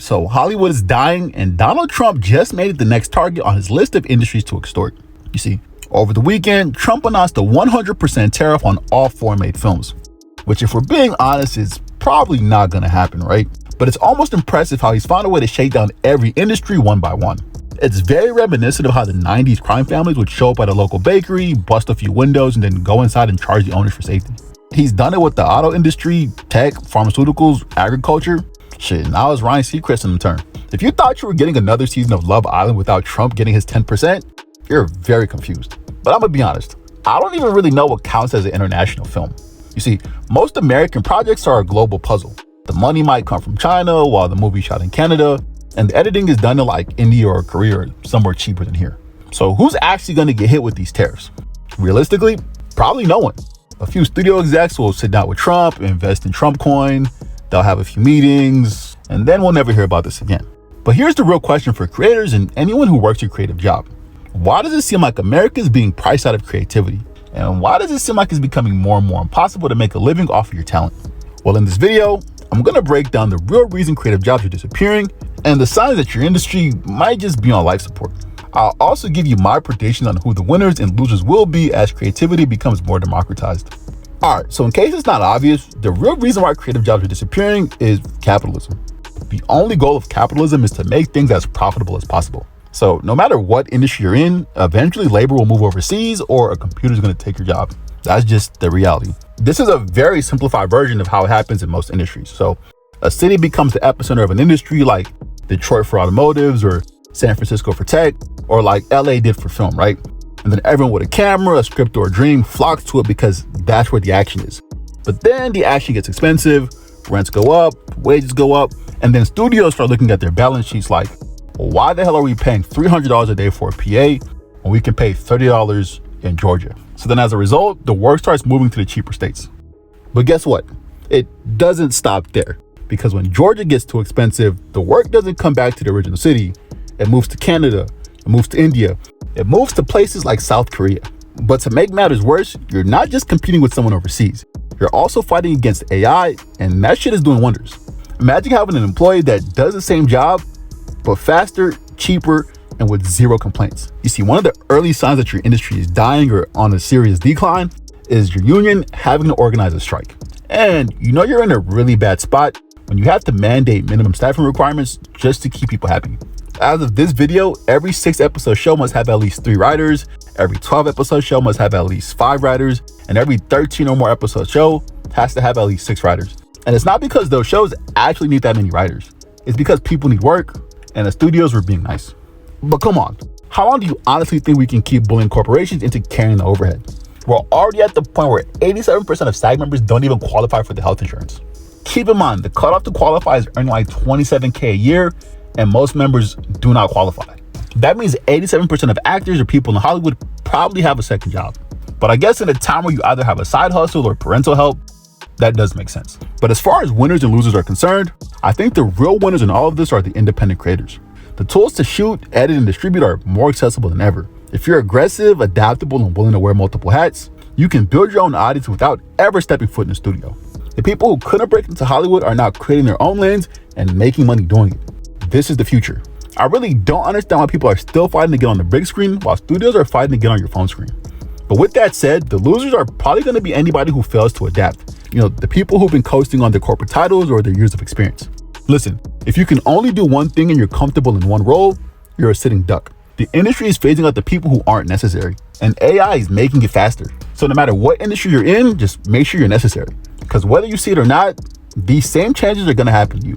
So Hollywood is dying, and Donald Trump just made it the next target on his list of industries to extort. You see, over the weekend, Trump announced a 100% tariff on all foreign-made films, which, if we're being honest, is probably not going to happen, right? But it's almost impressive how he's found a way to shake down every industry one by one. It's very reminiscent of how the 90s crime families would show up at a local bakery, bust a few windows, and then go inside and charge the owners for safety. He's done it with the auto industry, tech, pharmaceuticals, agriculture. Shit, now it's Ryan Seacrest in the turn. If you thought you were getting another season of Love Island without Trump getting his 10%, you're very confused. But I'm gonna be honest, I don't even really know what counts as an international film. You see, most American projects are a global puzzle. The money might come from China while the movie's shot in Canada, and the editing is done in like India or Korea or somewhere cheaper than here. So who's actually gonna get hit with these tariffs? Realistically, probably no one. A few studio execs will sit down with Trump, invest in Trump coin, they'll have a few meetings, and then we'll never hear about this again. But here's the real question for creators and anyone who works a creative job. Why does it seem like America is being priced out of creativity? And why does it seem like it's becoming more and more impossible to make a living off of your talent? Well, in this video, I'm gonna break down the real reason creative jobs are disappearing and the signs that your industry might just be on life support. I'll also give you my prediction on who the winners and losers will be as creativity becomes more democratized. Alright, so in case it's not obvious, the real reason why creative jobs are disappearing is capitalism. The only goal of capitalism is to make things as profitable as possible. So no matter what industry you're in, eventually labor will move overseas or a computer's gonna take your job. That's just the reality. This is a very simplified version of how it happens in most industries. So a city becomes the epicenter of an industry like Detroit for automotives or San Francisco for tech, or like LA did for film, right? And then everyone with a camera, a script, or a dream flocks to it because that's where the action is. But then the action gets expensive, rents go up, wages go up, and then studios start looking at their balance sheets like, well, why the hell are we paying $300 a day for a PA when we can pay $30 in Georgia? So then as a result, the work starts moving to the cheaper states. But guess what? It doesn't stop there, because when Georgia gets too expensive, the work doesn't come back to the original city. It moves to Canada, it moves to India, it moves to places like South Korea. But to make matters worse, you're not just competing with someone overseas. You're also fighting against AI, and that shit is doing wonders. Imagine having an employee that does the same job, but faster, cheaper, and with zero complaints. You see, one of the early signs that your industry is dying or on a serious decline is your union having to organize a strike. And you know you're in a really bad spot when you have to mandate minimum staffing requirements just to keep people happy. As of this video, every 6-episode show must have at least 3 writers, every 12-episode show must have at least 5 writers, and every 13 or more episode show has to have at least 6 writers. And it's not because those shows actually need that many writers. It's because people need work and the studios were being nice. But come on, how long do you honestly think we can keep bullying corporations into carrying the overhead? We're already at the point where 87% of SAG members don't even qualify for the health insurance. Keep in mind, the cutoff to qualify is earning like $27K a year, and most members do not qualify. That means 87% of actors or people in Hollywood probably have a second job. But I guess in a time where you either have a side hustle or parental help, that does make sense. But as far as winners and losers are concerned, I think the real winners in all of this are the independent creators. The tools to shoot, edit, and distribute are more accessible than ever. If you're aggressive, adaptable, and willing to wear multiple hats, you can build your own audience without ever stepping foot in the studio. The people who couldn't break into Hollywood are now creating their own lanes and making money doing it. This is the future. I really don't understand why people are still fighting to get on the big screen while studios are fighting to get on your phone screen. But with that said, the losers are probably going to be anybody who fails to adapt. You know, the people who've been coasting on their corporate titles or their years of experience. Listen, if you can only do one thing and you're comfortable in one role, you're a sitting duck. The industry is phasing out the people who aren't necessary, and AI is making it faster. So no matter what industry you're in, just make sure you're necessary. Because whether you see it or not, these same changes are going to happen to you.